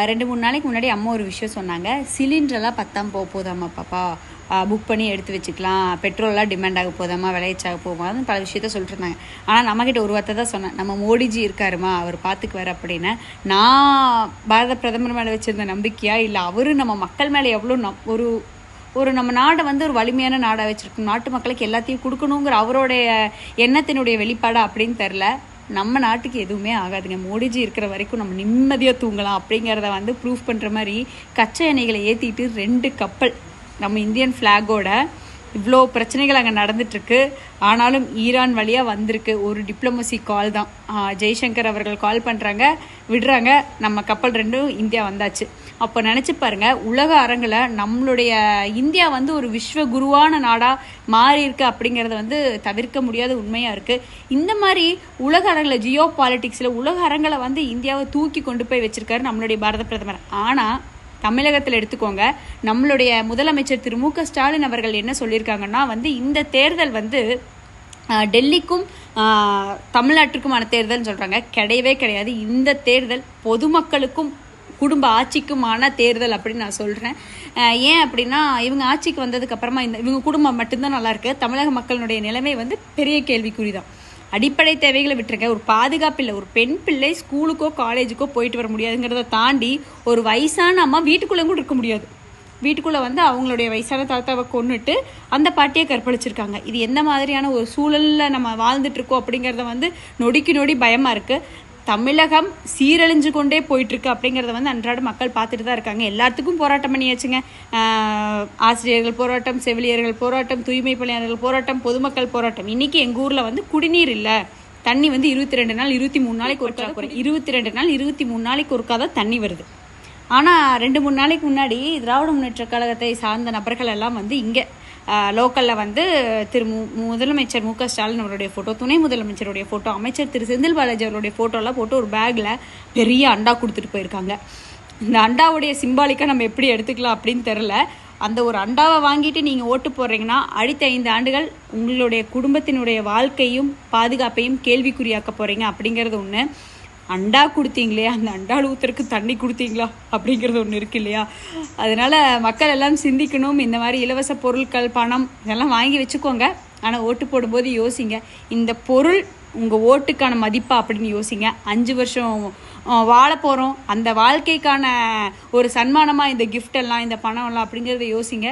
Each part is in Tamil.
2-3 நாளைக்கு முன்னாடி அம்மா ஒரு விஷயம் சொன்னாங்க. சிலிண்டரெல்லாம் பத்தாம போதாம்மா பாப்பா, புக் பண்ணி எடுத்து வச்சுக்கலாம், பெட்ரோல்லாம் டிமாண்ட் ஆக போதாம்மா, விளையாச்சாக போகுமான்னு பல விஷயத்த சொல்லிட்டு இருந்தாங்க. ஆனால் நம்மக்கிட்ட ஒரு வார்த்தை தான் சொன்னேன், நம்ம மோடிஜி இருக்காருமா, அவர் பார்த்துக்குவார் அப்படின்னு. நான் பாரத பிரதமர் மேலே வச்சுருந்த நம்பிக்கையா இல்லை அவரு நம்ம மக்கள் மேலே எவ்வளோ ஒரு நம்ம நாடை வந்து ஒரு வலிமையான நாடாக வச்சுருக்கணும், நாட்டு மக்களுக்கு எல்லாத்தையும் கொடுக்கணுங்கிற அவருடைய எண்ணத்தினுடைய வெளிப்பாடாக அப்படின்னு தெரில. நம்ம நாட்டுக்கு எதுவுமே ஆகாதுங்க. மோடிஜி இருக்கிற வரைக்கும் நம்ம நிம்மதியாக தூங்கலாம் அப்படிங்கிறத வந்து ப்ரூஃப் பண்ணுற மாதிரி கச்சா எண்ணெய்களை ஏற்றிட்டு 2 கப்பல் நம்ம இந்தியன் ஃப்ளாகோட இவ்வளோ பிரச்சனைகள் அங்கே நடந்துட்டுருக்கு. ஆனாலும் ஈரான் வழியாக வந்திருக்கு. ஒரு டிப்ளமசி கால் தான், ஜெய்சங்கர் அவர்கள் கால் பண்ணுறாங்க, விடுறாங்க, நம்ம கப்பல் 2 இந்தியா வந்தாச்சு. அப்போ நினச்சி பாருங்கள், உலக அரங்கில் நம்மளுடைய இந்தியா வந்து ஒரு விஸ்வ குருவான நாடாக மாறி இருக்கு அப்படிங்கிறது வந்து தவிர்க்க முடியாத உண்மையாக இருக்குது. இந்த மாதிரி உலக அரங்கில் ஜியோ பாலிட்டிக்ஸில் உலக அரங்கில் வந்து இந்தியாவை தூக்கி கொண்டு போய் வச்சுருக்காரு நம்மளுடைய பாரத பிரதமர். ஆனால் தமிழகத்தில் எடுத்துக்கோங்க, நம்மளுடைய முதலமைச்சர் திரு மு.க. ஸ்டாலின் அவர்கள் என்ன சொல்லியிருக்காங்கன்னா வந்து இந்த தேர்தல் வந்து டெல்லிக்கும் தமிழ்நாட்டுக்குமான தேர்தல்னு சொல்கிறாங்க. கிடையவே கிடையாது. இந்த தேர்தல் பொதுமக்களுக்கும் குடும்ப ஆட்சிக்குமான தேர்தல் அப்படின்னு நான் சொல்கிறேன். ஏன் அப்படின்னா, இவங்க ஆட்சிக்கு வந்ததுக்கு அப்புறமா இவங்க குடும்பம் மட்டும்தான் நல்லாயிருக்கு. தமிழக மக்களுடைய நிலைமை வந்து பெரிய கேள்விக்குறி தான். அடிப்படை தேவைகளை விட்டுருங்க, ஒரு பாதுகாப்பு இல்லை. ஒரு பெண் பிள்ளை ஸ்கூலுக்கோ காலேஜுக்கோ போயிட்டு வர முடியாதுங்கிறத தாண்டி ஒரு வயசான அம்மா வீட்டுக்குள்ளே கூட இருக்க முடியாது. வீட்டுக்குள்ளே வந்து அவங்களுடைய வயசான தாத்தாவை கொண்டுட்டு அந்த பாட்டியை கற்பழிச்சிருக்காங்க. இது எந்த மாதிரியான ஒரு சூழலில் நம்ம வாழ்ந்துட்டுருக்கோம் அப்படிங்கிறத வந்து நொடிக்கு நொடி பயமாக இருக்குது. தமிழகம் சீரழிஞ்சு கொண்டே போயிட்டுருக்கு அப்படிங்கிறத வந்து அன்றாட மக்கள் பார்த்துட்டு தான் இருக்காங்க. எல்லாத்துக்கும் போராட்டம் பண்ணியாச்சுங்க. ஆசிரியர்கள் போராட்டம், செவிலியர்கள் போராட்டம், தூய்மை பணியாளர்கள் போராட்டம், பொதுமக்கள் போராட்டம். இன்றைக்கி எங்கள் ஊரில் வந்து குடிநீர் இல்லை, தண்ணி வந்து 22 நாள் 23 நாளைக்கு ஒருக்கா, 22 நாள் 23 நாளைக்கு ஒருக்கா தான் தண்ணி வருது. ஆனால் 2-3 நாளைக்கு முன்னாடி திராவிட முன்னேற்ற கழகத்தை சார்ந்த நபர்கள் எல்லாம் வந்து இங்கே லோக்கலில் வந்து முதலமைச்சர் மு.க. ஸ்டாலின் அவருடைய ஃபோட்டோ, துணை முதலமைச்சருடைய ஃபோட்டோ, அமைச்சர் திரு செந்தில் பாலாஜி அவருடைய ஃபோட்டோலாம் போட்டு ஒரு பேக்கில் பெரிய அண்டா கொடுத்துட்டு போயிருக்காங்க. இந்த அண்டாவுடைய சிம்பாலிக்காக நம்ம எப்படி எடுத்துக்கலாம் அப்படின்னு தெரில. அந்த ஒரு அண்டாவை வாங்கிட்டு நீங்கள் ஓட்டு போடுறீங்கன்னா அடுத்த 5 ஆண்டுகள் உங்களுடைய குடும்பத்தினுடைய வாழ்க்கையும் பாதுகாப்பையும் கேள்விக்குறியாக்க போகிறீங்க அப்படிங்கிறது ஒன்று. அண்டா கொடுத்தீங்களே, அந்த அண்டாவில் ஊற்றுறதுக்கு தண்ணி கொடுத்தீங்களா அப்படிங்கிறது ஒன்று இருக்கு இல்லையா? அதனால் மக்கள் எல்லாம் சிந்திக்கணும். இந்த மாதிரி இலவச பொருட்கள், பணம் இதெல்லாம் வாங்கி வச்சுக்கோங்க. ஆனால் ஓட்டு போடும்போது யோசிங்க, இந்த பொருள் உங்கள் ஓட்டுக்கான மதிப்பா அப்படின்னு யோசிங்க. 5 வருஷம் வாழ போகிறோம், அந்த வாழ்க்கைக்கான ஒரு சன்மானமாக இந்த கிஃப்டெல்லாம், இந்த பணம்லாம் அப்படிங்கிறத யோசிங்க.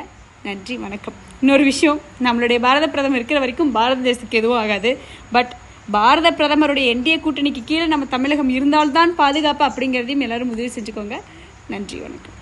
நன்றி, வணக்கம். இன்னொரு விஷயம், நம்மளுடைய பாரத பிரதமர் இருக்கிற வரைக்கும் பாரத தேசத்துக்கு எதுவும் ஆகாது. பட் பாரத பிரதமருடைய என்டிஏ கூட்டணிக்கு கீழே நம்ம தமிழகம் இருந்தால்தான் பாதுகாப்பு அப்படிங்கிறதையும் எல்லாரும் உதவி செஞ்சுக்கோங்க. நன்றி, வணக்கம்.